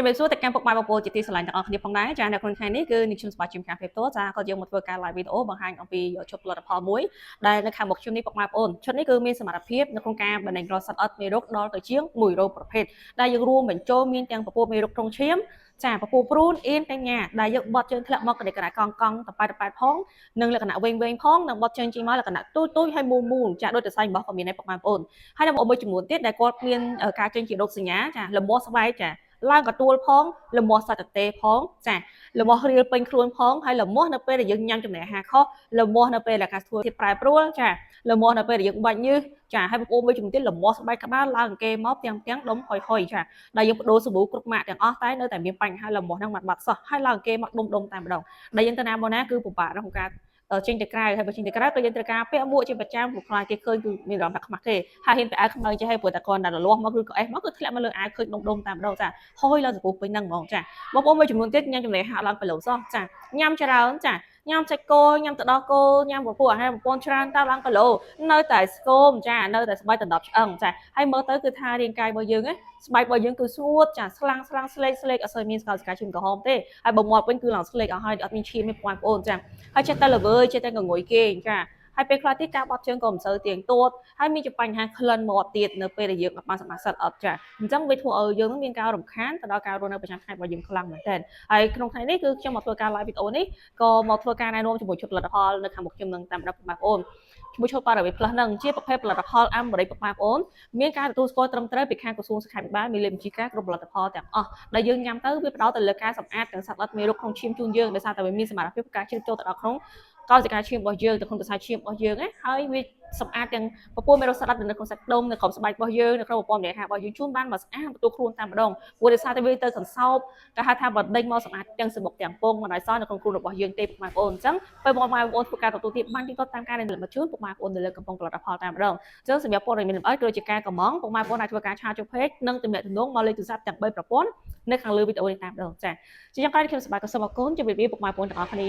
ជាមេសួរតែកម្មពុកម៉ែបងប្អូនជាទីស្រឡាញ់ទាំងអស់គ្នាផងដែរចានៅក្នុងថ្ងៃនេះគឺនេះខ្ញុំសប្បាយជុំខាងភាពតចាក៏យើងមកធ្វើការ live វីដេអូបង្ហាញអំពីជប់ផលិតផលមួយដែលនៅខាងមុខខ្ញុំនេះពុកម៉ែបងប្អូនឈុតនេះគឺមានសមត្ថភាពនៅក្នុងការបណ្ដេញរោគសត្វអត់មេរោគដល់ទៅជាង100ប្រភេទដែលយើងរួមបញ្ចូលមានទាំងពពោះមេរោគក្នុងឈាមចាពពោះព្រូនអៀនកញ្ញាដែលយើងបត់ជើងធ្លាក់មកកណ្ដេកកណ្ដាកង់តប៉ែតផងនិងលក្ខណៈវែងផងនិងបត់ជើងចេញមកលក្ខណៈទូចហើយមូលចាដូចតែសាច់របស់ក៏មានដែរពុកម៉ែបងប្អូនហើយនៅមួយចំនួនទៀតដែលគាត់មានការចេញជារោគសញ្ញាចាលំមាស់ស្បែកចាឡើងកទួលផងលមាស់សាច់តទេផងចាលមាស់រៀលពេញខ្លួនផងហើយលមាស់នៅពេលដែលយើងញ៉ាំចំណីអាហារខុសលមាស់នៅពេលដែលការធ្វើភាពប្រែប្រួលចាលមាស់នៅពេលដែលយើងបាច់ញើសចាហើយបងប្អូនមួយជំទាវលមាស់ស្បែកក្បាលឡើងគេមកទាំងដុំហុយចាដែលយើងបដូរសាប៊ូគ្រប់ម៉ាកទាំងអស់តែនៅតែមានបញ្ហាលមាស់ហ្នឹងបាត់សោះហើយឡើងគេមកដុំតែម្ដងដែលយើងទៅណាមកណាគឺពិបាកក្នុងការចេញទៅក្រៅហើយបើចេញទៅក្រៅក៏យើងត្រូវការពាក់មួកជាប្រចាំព្រោះខ្លាចគេឃើញគឺមានអារម្មណ៍ថាខ្មាស់គេហើយហ៊ានទៅអាវខ្មៅចេះហើយព្រោះតែគាត់តែលាស់មកឬក៏អេសមកគឺធ្លាក់មកលើអាវឃើញដុំតែម្ដងចាហុយឡើងសពោះពេញហ្នឹងហ្មងចាបងប្អូនមួយចំនួនទៀតញ៉ាំចំណីហាក់ឡើងគីឡូសោះចាញ៉ាំច្រើនចាញ៉ាំសាច់គោញ៉ាំទឹកដោះគោញ៉ាំពពុះអាហារបងប្អូនច្រើនតើឡើងគីឡូនៅតែស្គមចានៅតែស្បែកដណ្ដប់ឆ្អឹងចាហើយមើលទៅគឺថារាងកាយរបស់យើងណាស្បែករបស់យើងគឺស្ងួតចាស្លាំងស្លេកអត់សូវមានស្ករសកាឈាមក្រហមទេហើយបើមាត់វិញគឺឡើងស្លេកអស់ហើយអត់មានឈាមទេបងប្អូនចាហើយចេះតែល្វើយចេះតែងងុយគេចាហើយពេលខ្លះទៀតការបត់ជើងក៏មិនសូវទៀងទាត់ហើយមានជាបញ្ហាក្លិនមាត់ទៀតនៅពេលដែលយើងអត់បានសមាធិអត់ចាអញ្ចឹងវាធ្វើឲ្យយើងមានការរំខានទៅដល់ការរស់នៅប្រចាំថ្ងៃរបស់យើងខ្លាំងមែនទែនហើយក្នុងថ្ងៃនេះគឺខ្ញុំមកធ្វើការ live វីដេអូនេះក៏មកធ្វើការណែនាំជាមួយឈុតផលិតផលនៅខាងមុខខ្ញុំនឹងតាមដានបងប្អូនជាមួយឈុតប៉ារ៉ាវី Plus នឹងជាប្រភេទផលិតផលអាំបារីបងប្អូនមានការទទួលស្គាល់ត្រឹមត្រូវពីខាងក្រសួងសុខាភិបាលមានលេខបញ្ជីការគ្រប់ផលិតផលទាំងអស់ដែលយើងញ៉ាំទៅវាផ្ដោតទៅលើការសម្អាតទាំងសត្វល្អិតមេរោគក្នុងឈាមជូនយើងដោយសារតែវាមានសមត្ថភាពការជ្រាបចូលទៅដល់ក្នុងកោសិកាឈាមរបស់យើងទៅក្នុងប្រសាទឈាមរបស់យើងណាហើយវាសម្អាតទាំងពពុះមេរោគសត្វល្អិតនៅក្នុងសាច់ដុំនៅក្នុងស្បែករបស់យើងនៅក្នុងប្រព័ន្ធនៃអាហាររបស់យើងជូនបានមកស្អាតបន្ទូខ្លួនតែម្ដងព្រោះដោយសារតែវាទៅសន្សោបគេហៅថាបណ្ដេញមកសម្អាតទាំងសមុខទាំងពងមិនឲ្យសល់នៅក្នុងខ្លួនរបស់យើងទេពុកម៉ែបងប្អូនអញ្ចឹងពេលបងប្អូនធ្វើការទទួលទានបានទីទាត់តាមការដែលមកជូនពុកម៉ែបងប្អូននៅលើកំប៉ុងផលិតផលតែម្ដងអញ្ចឹងសម្រាប់ព័ត៌មានលម្អិតដូចជាការកម្មង់ពុកម៉ែបងប្អូនអាចធ្វើការឆាចុះពេកនិងទំនាក់ទំនងមកលេខទូរស័ព្ទទាំង3ប្រព័ន្ធនៅខាងលើវីដេអូនេះតែម្ដងចាជាយ៉ាងក្រោយខ្ញុំសប្បាយក៏សូមអរគុណជម្រាបលាពុកម៉ែបងប្អូនទាំងអស់គ្នា